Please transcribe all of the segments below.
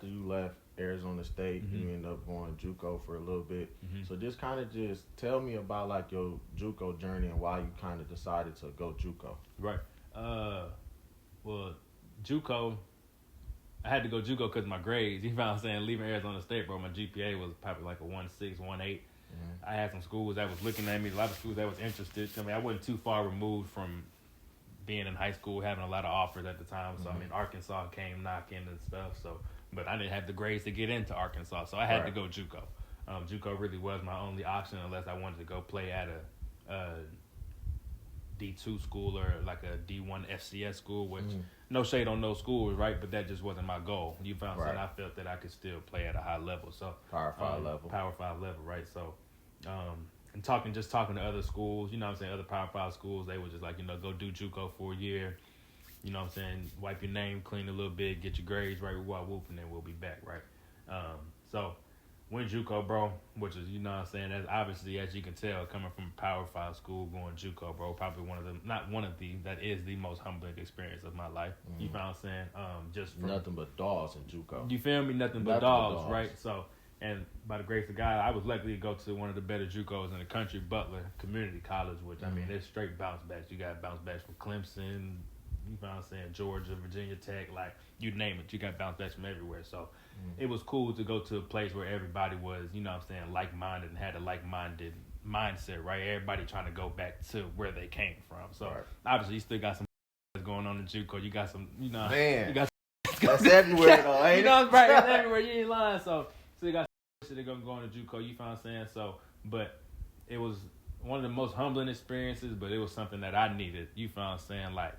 after you left Arizona State, Mm-hmm. you ended up going JUCO for a little bit. Mm-hmm. So just kind of just tell me about like your JUCO journey and why you kind of decided to go JUCO. Right. Well, JUCO, I had to go JUCO because my grades. You know what I'm saying? Leaving Arizona State, bro, my GPA was probably like a 1.6, 1.8. I had some schools that was looking at me, a lot of schools that was interested. I mean, I wasn't too far removed from being in high school, having a lot of offers at the time. So, I mean, Arkansas came knocking and stuff. So, but I didn't have the grades to get into Arkansas, so I had to go JUCO. JUCO really was my only option unless I wanted to go play at a D2 school or like a D1 FCS school, which no shade on those schools, right? But that just wasn't my goal. You found something I felt that I could still play at a high level. So Power 5 level. Power 5 level, right? So and talking to other schools, you know what I'm saying, other Power 5 schools, they were just like, go do JUCO for a year, you know what I'm saying, wipe your name clean a little bit, get your grades right, whoop, and then we'll be back, right? So went JUCO, bro, which is, you know what I'm saying, that's obviously, as you can tell, coming from a Power 5 school, going JUCO, bro, probably that is the most humbling experience of my life. You know what I'm saying? Just from, nothing but dogs in JUCO. You feel me? Nothing but dogs, right? So, and by the grace of God, I was lucky to go to one of the better JUCOs in the country, Butler Community College, which, I mean, it's straight bounce backs. You got bounce backs from Clemson, you know what I'm saying, Georgia, Virginia Tech, like, you name it. You got bounce backs from everywhere. So, it was cool to go to a place where everybody was, you know what I'm saying, like-minded and had a like-minded mindset, right? Everybody trying to go back to where they came from. So, obviously, you still got some going on in JUCO. You got some, you know. Man. You got that's everywhere, though, ain't it? You know, right, it's everywhere. You ain't lying. So you got shit that gonna go on to JUCO, you know what I'm saying? So, but it was one of the most humbling experiences, but it was something that I needed, you know what I'm saying? Like,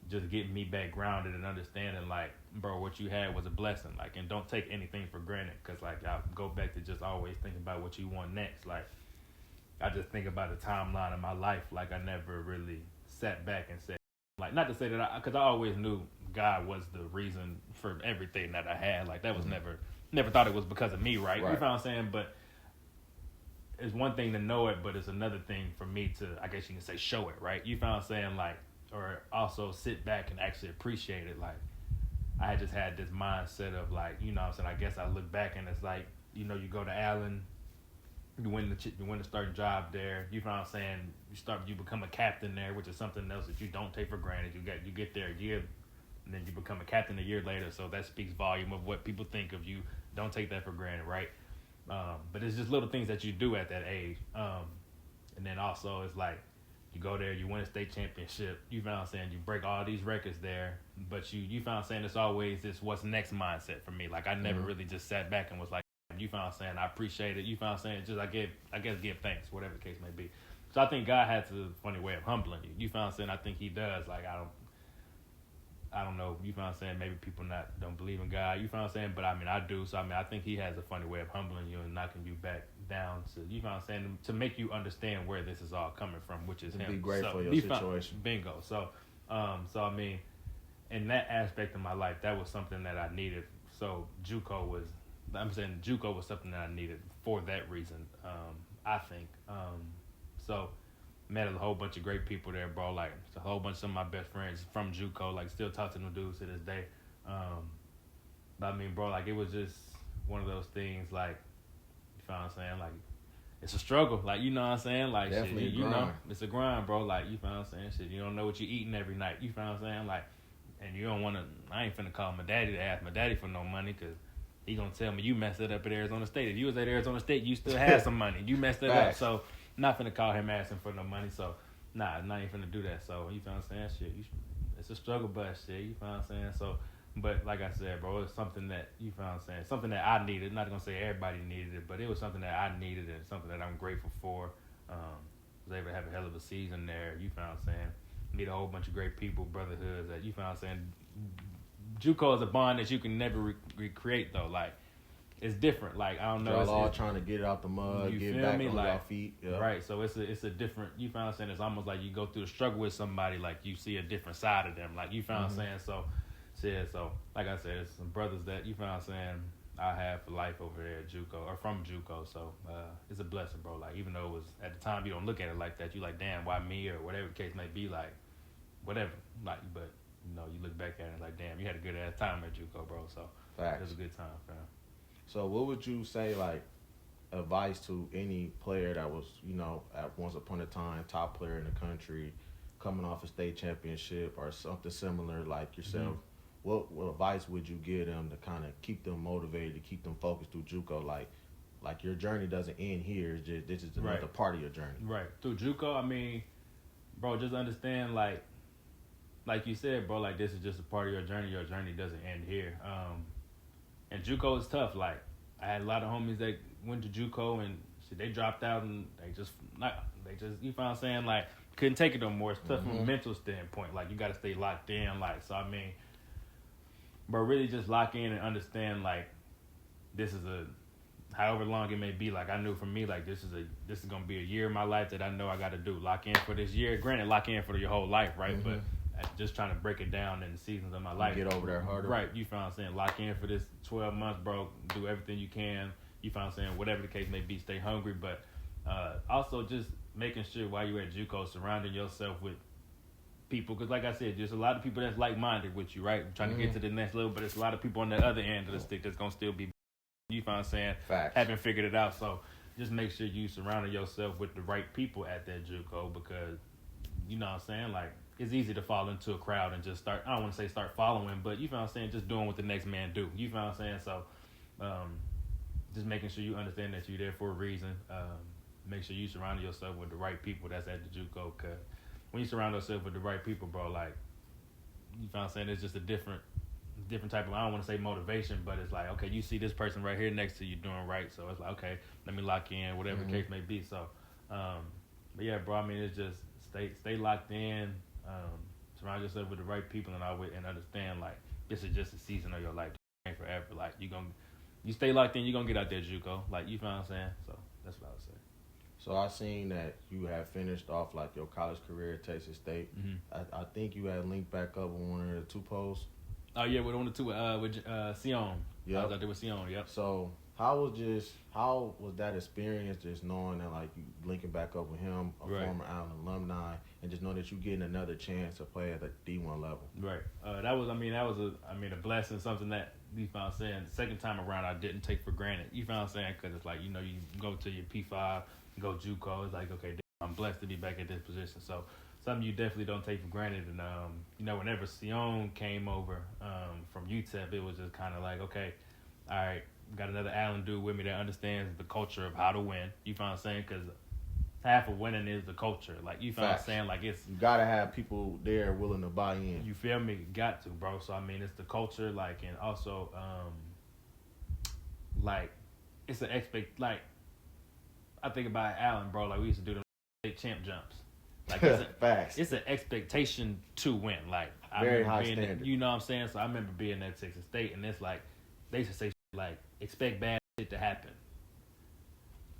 just getting me back grounded and understanding, like, bro, what you had was a blessing. Like, and don't take anything for granted, because, like, I go back to just always thinking about what you want next. Like, I just think about the timeline of my life. Like, I never really sat back and said, like, not to say that because I always knew God was the reason for everything that I had. Like, that was never thought it was because of me, right? You know what I'm saying? But it's one thing to know it, but it's another thing for me to, I guess you can say, show it, right? You know what I'm saying? Like, or also sit back and actually appreciate it. Like, I had just had this mindset of, like, you know what I'm saying, I guess I look back and it's like, you go to Allen, you win the starting job there, you know what I'm saying, you become a captain there, which is something else that you don't take for granted. You get there a year, and then you become a captain a year later, so that speaks volume of what people think of you. Don't take that for granted, right? But it's just little things that you do at that age. And then also it's like, you go there, you win a state championship, you know what I'm saying, you break all these records there, but you know what I'm saying, it's always this what's next mindset for me. Like, I never really just sat back and was like, you know what I'm saying, I appreciate it, you know what I'm saying, just I guess give thanks, whatever the case may be. So I think God has a funny way of humbling you, you know what I'm saying, I think he does. Like, I don't know, you know what I'm saying, maybe people don't believe in God, you know what I'm saying, but I mean, I do. So I mean, I think he has a funny way of humbling you and knocking you back down to, you know what I'm saying, to make you understand where this is all coming from, which is him. Be grateful for your situation. Bingo. So I mean, in that aspect of my life, that was something that I needed. So JUCO was something that I needed for that reason, I think. So met a whole bunch of great people there, bro. Like, a whole bunch of some of my best friends from JUCO. Like, still talk to them dudes to this day. But I mean, bro, like, it was just one of those things, like, you know what I'm saying? Like, it's a struggle. Like, you know what I'm saying? Like, definitely shit, you know, it's a grind, bro. Like, you know what I'm saying? Shit, you don't know what you're eating every night. You know what I'm saying? Like, and you don't want to, I ain't finna call my daddy to ask my daddy for no money, because he gonna tell me you messed it up at Arizona State. If you was at Arizona State, you still had some money. You messed it up. So, not finna call him asking for no money. So, not ain't finna do that. So, you know what I'm saying? Shit, it's a struggle bus, shit. You know what I'm saying? So, but like I said, bro, it's something that, you know what I'm saying, something that I needed. Not gonna say everybody needed it, but it was something that I needed and something that I'm grateful for. Was able to have a hell of a season there. You know what I'm saying? Meet a whole bunch of great people, brotherhoods. That, you know what I'm saying? JUCO is a bond that you can never recreate, though. Like, it's different. Like, I don't know. Y'all all trying to get it out the mud, get back on your feet. Yeah. Right. So it's a different, you know what I'm saying? It's almost like you go through the struggle with somebody, like you see a different side of them. Like, you know what I'm saying? So like I said, it's some brothers that, you know what I'm saying, I have for life over there at JUCO, or from JUCO. So it's a blessing, bro. Like, even though it was, at the time, you don't look at it like that. You like, damn, why me, or whatever the case may be, like, whatever. Like, but, you know, you look back at it like, damn, you had a good ass time at JUCO, bro. So It was Facts. a good time, fam. So what would you say like advice to any player that was, at once upon a time top player in the country, coming off a state championship or something similar like yourself? What advice would you give them to kind of keep them motivated, to keep them focused through JUCO? Like your journey doesn't end here. It's just this is another Right. part of your journey. Right. Through JUCO, I mean, bro, just understand like you said, bro, like this is just a part of your journey. Your journey doesn't end here. And JUCO is tough. Like I had a lot of homies that went to JUCO and shit, they dropped out and you know what I'm saying, like couldn't take it no more. It's tough from a mental standpoint. Like you got to stay locked in. Like so, I mean, but really just lock in and understand like this is a however long it may be. Like I knew for me, like this is gonna be a year of my life that I know I got to do. Lock in for this year. Granted, lock in for your whole life, right? But just trying to break it down in the seasons of my life. Get over there harder. Right, you feel what I'm saying? Lock in for this 12 months, bro. Do everything you can. You feel what I'm saying? Whatever the case may be, stay hungry. But also just making sure while you're at JUCO, surrounding yourself with people. Because like I said, there's a lot of people that's like-minded with you, right? Trying to get to the next level. But there's a lot of people on the other end of the stick that's going to still be, you feel what I'm saying? Facts. Haven't figured it out. So just make sure you surrounding yourself with the right people at that JUCO because, you know what I'm saying? Like, it's easy to fall into a crowd and just start, I don't want to say start following, but you feel what I'm saying, just doing what the next man do. You feel what I'm saying? So just making sure you understand that you're there for a reason. Make sure you surround yourself with the right people that's at the JUCO because when you surround yourself with the right people, bro, like, you feel what I'm saying, it's just a different type of, I don't want to say motivation, but it's like, okay, you see this person right here next to you doing right, so it's like, okay, let me lock in, whatever the case may be. So, but yeah, bro, I mean, it's just stay locked in, surround yourself with the right people, and understand like this is just a season of your life, it ain't forever. Like you stay locked in, you're gonna get out there, JUCO. Like you feel what I'm saying? So that's what I would say. So I seen that you had finished off like your college career at Texas State. I think you had linked back up on one of the two posts. Oh yeah, we're on the two with Sion. Yeah, I was out there with Sion. Yep. So how was that experience? Just knowing that like you linking back up with him, a former Allen alumni, and just know that you getting another chance to play at the D1 level. Right. That was a blessing. Something that you found I'm saying. The second time around, I didn't take for granted. You found I'm saying because it's like you go to your P5, go JUCO. It's like okay, I'm blessed to be back at this position. So. Something you definitely don't take for granted. And, whenever Sion came over from UTEP, it was just kind of like, okay, all right, got another Allen dude with me that understands the culture of how to win. You feel what I'm saying? Because half of winning is the culture. Like, you feel what I'm saying? Like, it's... You got to have people there willing to buy in. You feel me? Got to, bro. So, I mean, it's the culture, like, and also, like, it's an like, I think about Allen, bro. Like, we used to do the state champ jumps. Like it's an expectation to win. Like very high standard. You know what I'm saying? So I remember being at Texas State, and it's like they used to say like expect bad shit to happen.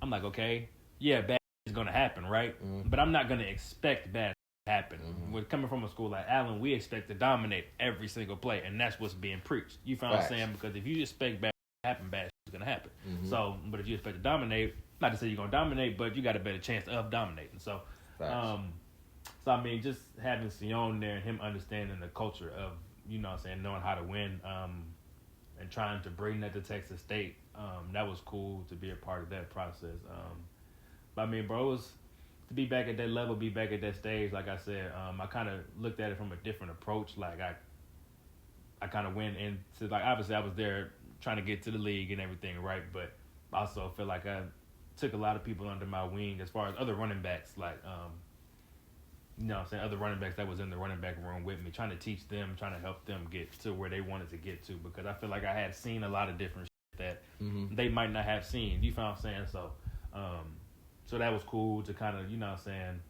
I'm like, okay, yeah, bad shit is gonna happen, right? But I'm not gonna expect bad shit to happen. We're coming from a school like Allen, we expect to dominate every single play, and that's what's being preached. You feel what I'm saying? Because if you expect bad shit to happen, bad shit is gonna happen. So, but if you expect to dominate, not to say you're gonna dominate, but you got a better chance of dominating. So. So I mean, just having Sion there and him understanding the culture of, you know what I'm saying, knowing how to win, and trying to bring that to Texas State, that was cool to be a part of that process. But I mean, bro, it was to be back at that level, be back at that stage. Like I said, I kind of looked at it from a different approach. Like I kind of went into, like, obviously I was there trying to get to the league and everything, right? But I also feel like I took a lot of people under my wing as far as other running backs, like, you know what I'm saying, other running backs that was in the running back room with me, trying to teach them, trying to help them get to where they wanted to get to, because I feel like I had seen a lot of different shit that they might not have seen. You feel what I'm saying? So, so that was cool to kind of, you know what I'm saying,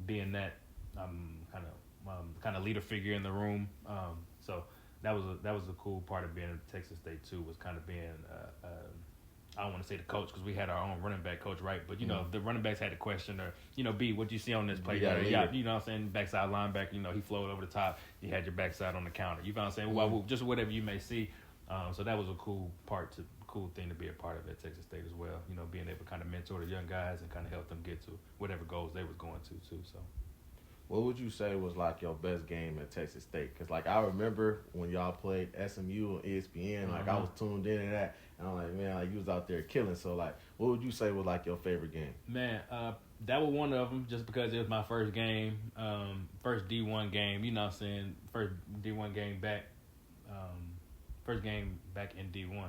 being that kind of leader figure in the room. So that was a cool part of being at Texas State too, was kind of being I don't want to say the coach because we had our own running back coach, right? But, you know, if the running backs had a question or, you know, B, what you see on this play? Yeah, you know what I'm saying? Backside linebacker, you know, he flowed over the top. You had your backside on the counter. You know what I'm saying? Well, just whatever you may see. So that was a cool thing to be a part of at Texas State as well. You know, being able to kind of mentor the young guys and kind of help them get to whatever goals they was going to too. So. What would you say was like your best game at Texas State? Because like I remember when y'all played SMU on ESPN, like I was tuned in to that, and I'm like, man, like you was out there killing. So like, what would you say was like your favorite game? Man, that was one of them just because it was my first game, first D1 game. You know what I'm saying? First D1 game back, first game back in D1.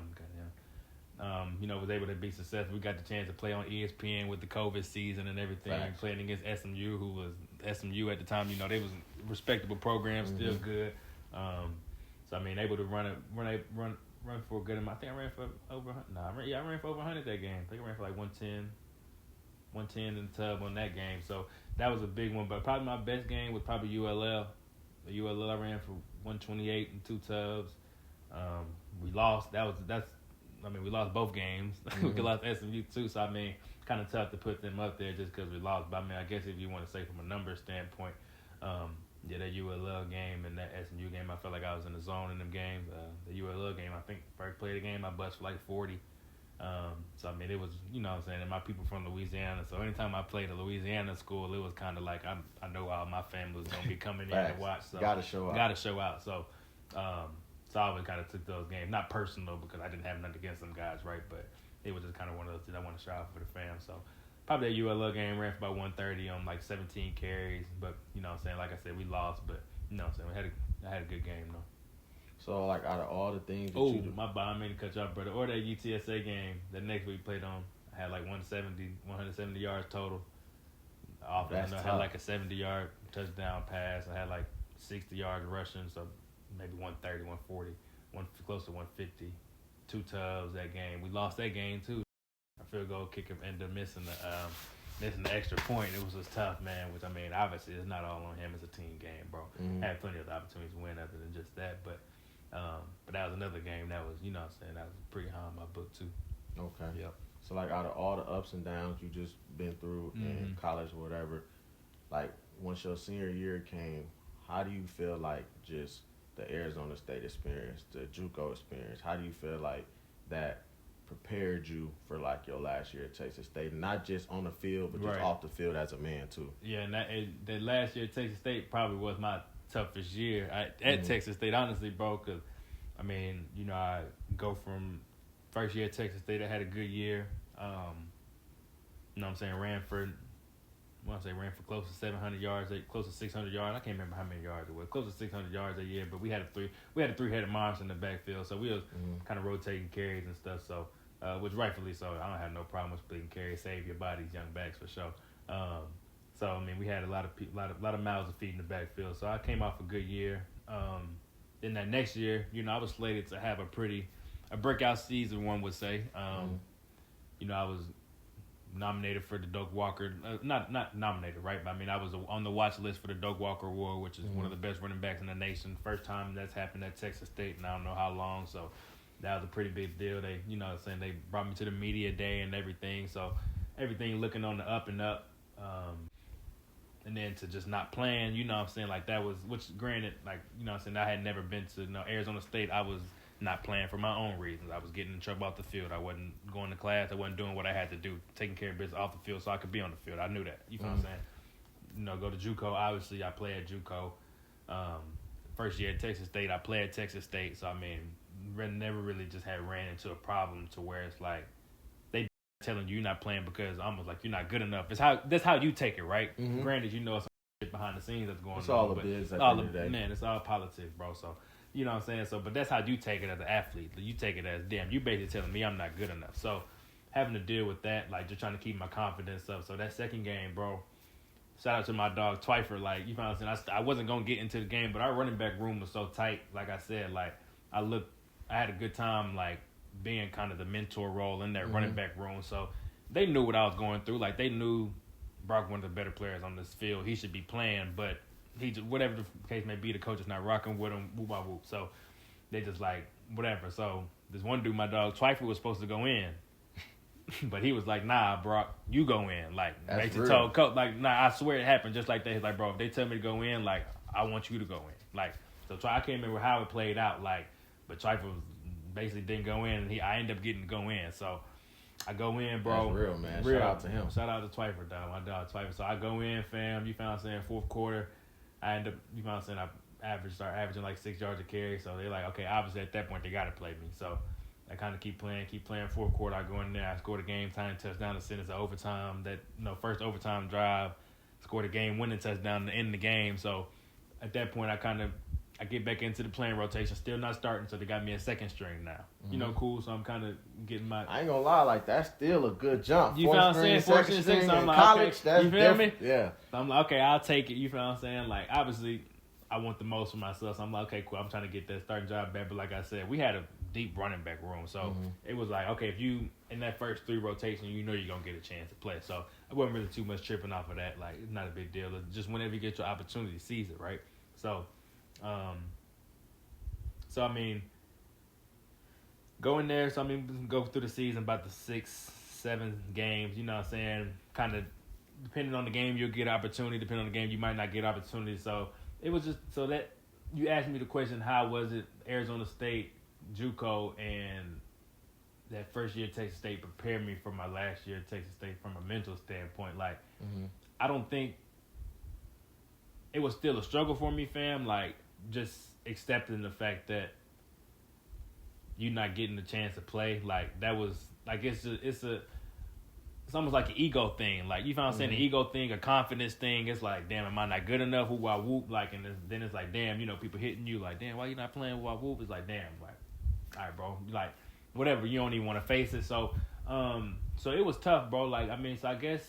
Was able to be successful. We got the chance to play on ESPN with the COVID season and everything. Facts. Playing against SMU, who was SMU at the time. You know, they was a respectable program, still good. So I mean, able to run for a good amount. I think I ran for over. I ran for over 100 that game. I think I ran for like 110 in the tub on that game. So that was a big one. But probably my best game was probably ULL. The ULL I ran for 128 and 2 tubs. We lost. We lost both games. We lost SMU too, so I mean, kind of tough to put them up there just because we lost. But I mean, I guess if you want to say from a numbers standpoint, that ULL game and that SMU game, I felt like I was in the zone in them games. The ULL game, I think first play of the game, I bust for like 40. So I mean, it was, you know what I'm saying, and my people from Louisiana. So anytime I played a Louisiana school, it was kind of like I know all my family was gonna be coming in to watch. So gotta show out. So. So I always kind of took those games, not personal because I didn't have nothing against them guys, right? But it was just kind of one of those things I want to show out for the fam. So probably that ULL game ran for about 130 on like 17 carries. But, you know what I'm saying, like I said, we lost. But, you know what I'm saying, I had a good game, though. So, like, out of all the things that you do. My bad, I mean to cut you off, brother. Or that UTSA game, the next week played on, I had like 170 yards total. I had like a 70-yard touchdown pass. I had like 60 yards rushing, so maybe 130, 140, close to 150. 2 tubs that game. We lost that game too. A field goal kicker ended up missing the extra point. It was just tough, man. Which I mean, obviously it's not all on him. It's a team game, bro. Had plenty of opportunities to win other than just that, but that was another game that was, you know what I'm saying, that was pretty high on my book too. Okay. Yep. So like out of all the ups and downs you just been through in college or whatever, like once your senior year came, how do you feel like just the Arizona State experience, the JUCO experience, how do you feel like that prepared you for like your last year at Texas State, not just on the field but just off the field as a man too? Yeah, and that last year at Texas State probably was my toughest year at Texas State, honestly, bro, because I mean, you know, I go from first year at Texas State, I had a good year. You know what I'm saying, ran for close to 700 yards, close to 600 yards. I can't remember how many yards it was. Close to 600 yards a year, but we had a three-headed monster in the backfield, so we was kind of rotating carries and stuff. So, which rightfully so, I don't have no problem with splitting carries. Save your bodies, young backs for sure. So I mean, we had a lot of mouths to feed in the backfield. So I came off a good year. Then that next year, you know, I was slated to have a breakout season, one would say. You know, I was nominated for the Doak Walker, not nominated, right? But I mean, I was on the watch list for the Doak Walker Award, which is one of the best running backs in the nation. First time that's happened at Texas State, and I don't know how long. So that was a pretty big deal. They, you know what I'm saying, they brought me to the media day and everything. So everything looking on the up and up. And then to just not playing, you know what I'm saying, like that was, which granted, like, you know what I'm saying, I had never been to, Arizona State. I was not playing for my own reasons. I was getting in trouble off the field. I wasn't going to class. I wasn't doing what I had to do, taking care of business off the field so I could be on the field. I knew that. You know what I'm saying? You know, go to JUCO. Obviously, I play at JUCO. First year at Texas State, I play at Texas State. So, I mean, never really just ran into a problem to where it's like they telling you you're not playing because almost like you're not good enough. That's how you take it, right? Granted, you know, it's shit behind the scenes that's going on. It's all the biz at the end of the day. Man, it's all politics, bro. So, you know what I'm saying? So, but that's how you take it as an athlete. You take it as, damn, you basically telling me I'm not good enough. So, having to deal with that, like, just trying to keep my confidence up. So, that second game, bro, shout out to my dog, Twyford. Like, you know what I'm saying? I wasn't going to get into the game, but our running back room was so tight. Like I said, like, I had a good time, like, being kind of the mentor role in that running back room. So, they knew what I was going through. Like, they knew Brock, one of the better players on this field. He should be playing, but he just, whatever the case may be, the coach is not rocking with him, whoop, whoop. So they just like, whatever. So this one dude, my dog, Twyford, was supposed to go in. But he was like, nah, Brock, you go in. Like, basically told coach, like, nah, I swear it happened just like that. He's like, bro, if they tell me to go in, like, I want you to go in. Like, so I can't remember how it played out, like, but Twyford basically didn't go in, and I ended up getting to go in. So I go in, bro. That's real, man. Real. Shout out to him. Shout out to Twyford, dog. My dog Twyford. So I go in, fam. You found saying fourth quarter. I end up, you found saying I start averaging like 6 yards a carry. So they're like, okay, obviously at that point they got to play me. So I kind of keep playing. Fourth quarter, I go in there. I score the game time touchdown to send us to overtime. That first overtime drive, scored a game winning touchdown to end the game. So at that point, I get back into the playing rotation, still not starting, so they got me a second string now. Mm-hmm. Cool. So I'm kind of getting my. I ain't gonna lie, like that's still a good jump. You feel what I'm saying? Fourth string, second string in college. Okay, that's you feel different. me? Yeah. So I'm like, okay, I'll take it. You feel what I'm saying? Like obviously, I want the most for myself. So I'm like, okay, cool. I'm trying to get that starting job back. But like I said, we had a deep running back room, so it was like, okay, if you in that first 3 rotations, you're gonna get a chance to play. So I wasn't really too much tripping off of that. Like it's not a big deal. It's just whenever you get your opportunity, seize it, right? So, I mean, go in there. So I mean, go through the season about the 6-7 games. You know what I'm saying? Kind of depending on the game, you'll get opportunity. Depending on the game, you might not get opportunity. So it was just so that you asked me the question, how was it Arizona State, JUCO, and that first year Texas State prepared me for my last year at Texas State from a mental standpoint. Like, I don't think it was still a struggle for me, fam. Like, just accepting the fact that you're not getting the chance to play. Like, that was like it's almost like an ego thing. Like, you found saying an ego thing, a confidence thing. It's like, damn, am I not good enough? Who I whoop? Like, and then it's like, damn, people hitting you. Like, damn, why you not playing who I whoop? It's like, damn, like, all right, bro. Like, whatever. You don't even want to face it. So, so it was tough, bro. Like, I mean, so I guess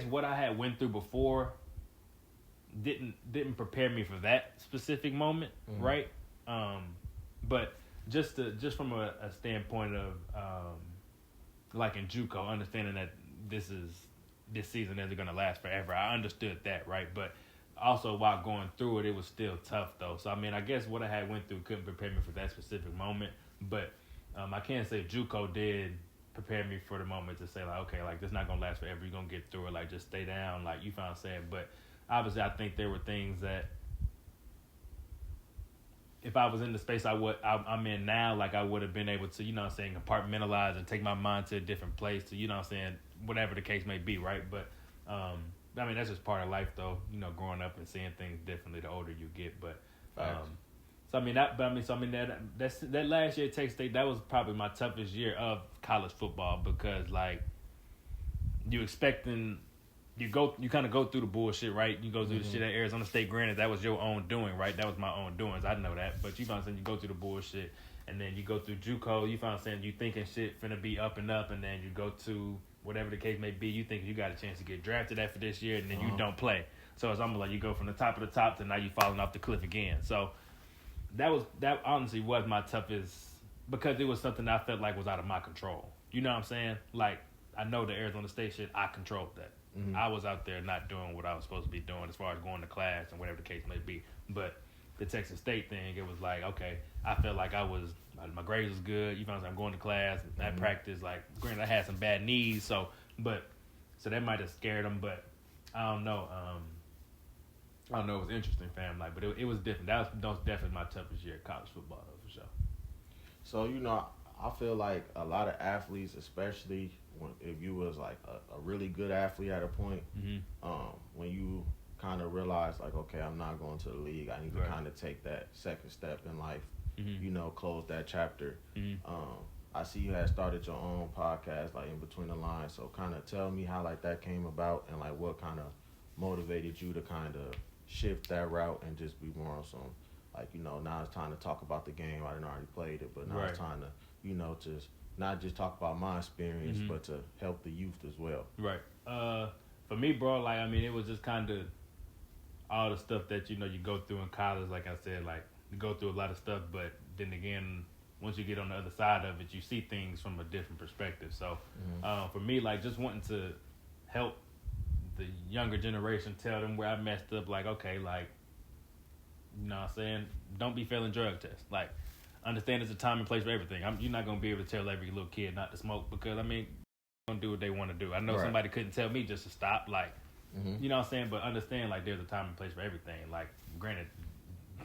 what I had went through before didn't prepare me for that specific moment, right? But just from a standpoint of like in JUCO, understanding that this season isn't gonna last forever. I understood that, right? But also while going through it, it was still tough though. So I mean, I guess what I had went through couldn't prepare me for that specific moment. But I can't say JUCO did prepare me for the moment to say like, okay, like this not gonna last forever. You're gonna get through it. Like just stay down. Like you found saying, but obviously I think there were things that if I was in the space I'm in now, like I would have been able to, compartmentalize and take my mind to a different place to, whatever the case may be, right? But I mean that's just part of life though, growing up and seeing things differently the older you get. But that last year at Texas State, that was probably my toughest year of college football because like you kind of go through the bullshit, right? You go through the shit at Arizona State. Granted, that was your own doing, right? That was my own doings. I know that. But you found saying you go through the bullshit, and then you go through JUCO. You found saying you thinking shit finna be up and up, and then you go to whatever the case may be. You think you got a chance to get drafted after this year, and then you don't play. So it's almost like you go from the top of the top to now you falling off the cliff again. So that honestly was my toughest because it was something I felt like was out of my control. You know what I'm saying? Like I know the Arizona State shit, I controlled that. I was out there not doing what I was supposed to be doing as far as going to class and whatever the case may be. But the Texas State thing, it was like, okay, I felt like my grades was good. You know, I'm going to class, I practice. Like, granted, I had some bad knees, so that might have scared them. But I don't know. It was interesting, fam. Like, but it was different. That was definitely my toughest year of college football, though, for sure. So, I feel like a lot of athletes, especially if you was like a really good athlete at a point, when you kind of realize like, okay, I'm not going to the league. I need to kind of take that second step in life, close that chapter. I see you had started your own podcast, like In Between the Lines. So kind of tell me how like that came about and like what kind of motivated you to kind of shift that route and just be more on some, like, now it's time to talk about the game. I didn't already played it, but now it's time to, to not just talk about my experience, but to help the youth as well. Right. For me, bro, like, I mean, it was just kind of all the stuff that, you go through in college. Like I said, like, you go through a lot of stuff, but then again, once you get on the other side of it, you see things from a different perspective. So, for me, like, just wanting to help the younger generation, tell them where I messed up, like, okay, like, you know what I'm saying? Don't be failing drug tests. Like, understand there's a time and place for everything. You're not going to be able to tell every little kid not to smoke because, I mean, they're going to do what they want to do. I know somebody couldn't tell me just to stop, like, you know what I'm saying? But understand, like, there's a time and place for everything. Like, granted,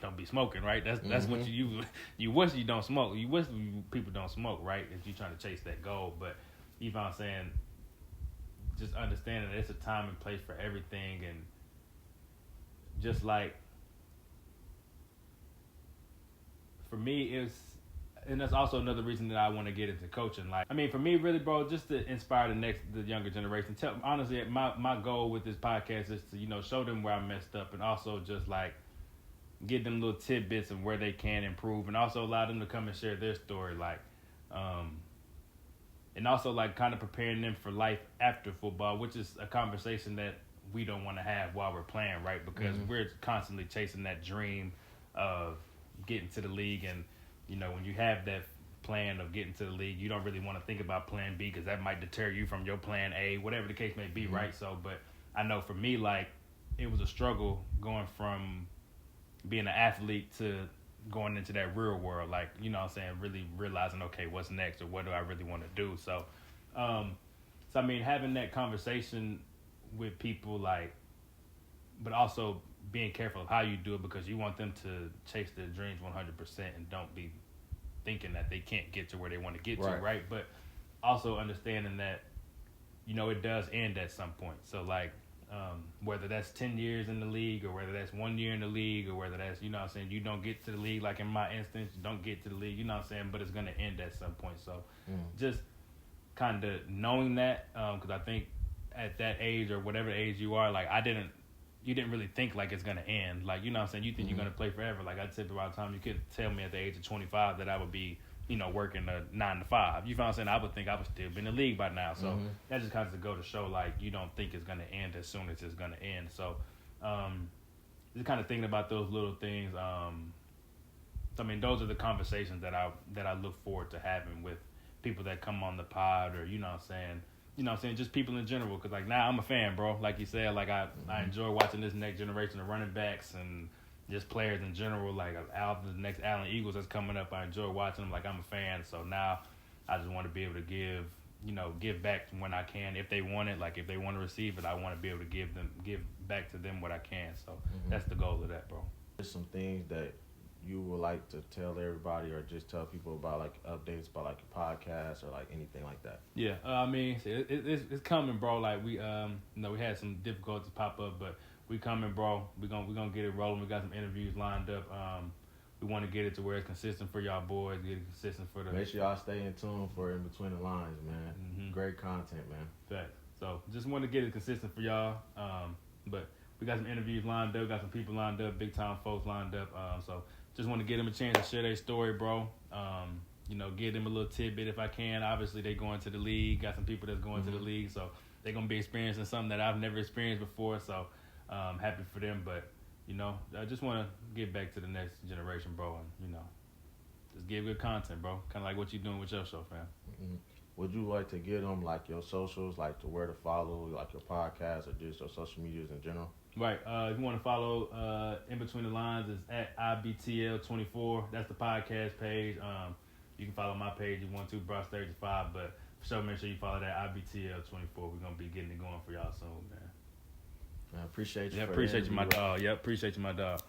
don't be smoking, right? That's what you wish you don't smoke. You wish people don't smoke, right? If you're trying to chase that goal. But you know what I'm saying, just understanding that it's a time and place for everything, and just like for me, and that's also another reason that I want to get into coaching. Like, I mean, for me, really, bro, just to inspire the younger generation. Honestly, my goal with this podcast is to, show them where I messed up, and also just like give them little tidbits of where they can improve, and also allow them to come and share their story, like, and also like kind of preparing them for life after football, which is a conversation that we don't want to have while we're playing, right? Because we're constantly chasing that dream of getting to the league, and when you have that plan of getting to the league, you don't really want to think about plan B, because that might deter you from your plan A, whatever the case may be, right? So, but I know for me, like, it was a struggle going from being an athlete to going into that real world, like, what I'm saying, really realizing, okay, what's next, or what do I really want to do? So, I mean, having that conversation with people, like, but also being careful of how you do it, because you want them to chase their dreams 100% and don't be thinking that they can't get to where they want to get to, right? But also understanding that, it does end at some point. So, like, whether that's 10 years in the league, or whether that's 1 year in the league, or whether that's, you don't get to the league, like in my instance, you don't get to the league, but it's going to end at some point. So just kind of knowing that, because I think at that age, or whatever age you are, like, you didn't really think like it's going to end. Like, you think you're going to play forever. Like, I said about the time, you could tell me at the age of 25 that I would be, working a 9 to 5. You know what I'm saying? I would think I would still be in the league by now. So that just kind of go to show, like, you don't think it's going to end as soon as it's going to end. So just kind of thinking about those little things. I mean, those are the conversations that I look forward to having with people that come on the pod, or, just people in general. Because, like, now I'm a fan, bro. Like you said, like, I enjoy watching this next generation of running backs and just players in general. Like, the next Allen Eagles that's coming up, I enjoy watching them. Like, I'm a fan. So now I just want to be able to give back when I can. If they want it, like, if they want to receive it, I want to be able to give back to them what I can. So that's the goal of that, bro. There's some things that you would like to tell everybody, or just tell people about, like, updates about, like, your podcast, or like anything like that? Yeah, I mean, it's coming, bro. Like, we we had some difficulties pop up, but we coming, bro. We gonna get it rolling. We got some interviews lined up. We want to get it to where it's consistent for y'all boys. Get it consistent for the. Make sure y'all stay in tune for In Between the Lines, man. Great content, man. Facts. So just want to get it consistent for y'all. But we got some interviews lined up. Got some people lined up. Big time folks lined up. So just want to give them a chance to share their story, bro. Give them a little tidbit if I can. Obviously, they going to the league. Got some people that's going to the league, so they're gonna be experiencing something that I've never experienced before. So happy for them. But I just want to get back to the next generation, bro, and just give good content, bro. Kind of like what you're doing with your show, fam. Would you like to give them, like, your socials, like, to where to follow, like, your podcast, or just your social medias in general? Right. If you want to follow In Between the Lines, it's at IBTL24. That's the podcast page. You can follow my page if you want to, Bros 35. But for sure, make sure you follow that IBTL24. We're gonna be getting it going for y'all soon, man. I appreciate you. Yeah, appreciate you, my dog. Yeah, appreciate you, my dog.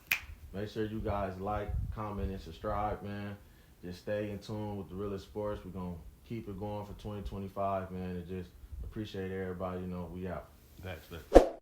Make sure you guys like, comment, and subscribe, man. Just stay in tune with the realest sports. We're gonna keep it going for 2025, man. And just appreciate everybody. We out. That's it.